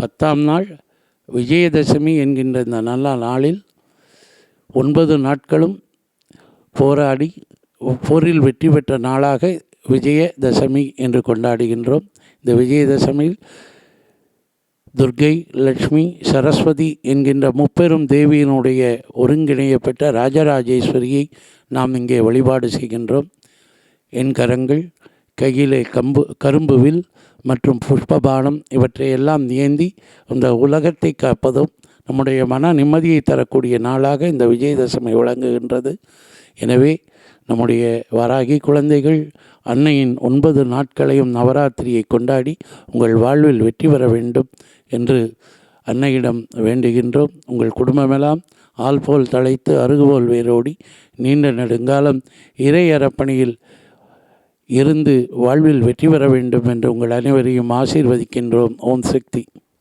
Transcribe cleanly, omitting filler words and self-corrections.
10ஆம் நாள் விஜயதசமி என்கின்ற இந்த நல்ல நாளில் 9 நாட்களும் போராடி போரில் வெற்றி பெற்ற நாளாக விஜயதசமி என்று கொண்டாடுகின்றோம். இந்த விஜயதசமியில் துர்க்கை, லட்சுமி, சரஸ்வதி என்கின்ற முப்பெரும் தேவியினுடைய ஒருங்கிணையப்பட்ட ராஜராஜேஸ்வரியை நாம் இங்கே வழிபாடு செய்கின்றோம். என் கரங்கள் கையிலே கரும்புவில் மற்றும் புஷ்பபானம் இவற்றையெல்லாம் ஏந்தி அந்த உலகத்தை காப்பதும் நம்முடைய மன நிம்மதியை தரக்கூடிய நாளாக இந்த விஜயதசமி விளங்குகின்றது. எனவே நம்முடைய வாராகி குழந்தைகள் அன்னையின் 9 நாட்களையும் நவராத்திரியை கொண்டாடி உங்கள் வாழ்வில் வெற்றி பெற வேண்டும் என்று அன்னையிடம் வேண்டுகின்றோம். உங்கள் குடும்பமெல்லாம் ஆள் போல் தழைத்து அருகுபோல் வேரோடி நீண்ட நெடுங்காலம் இறை அரப்பணியில் இருந்து வாழ்வில் வெற்றி பெற வேண்டும் என்று உங்கள் அனைவரையும் ஆசீர்வதிக்கின்றோம். ஓம் சக்தி.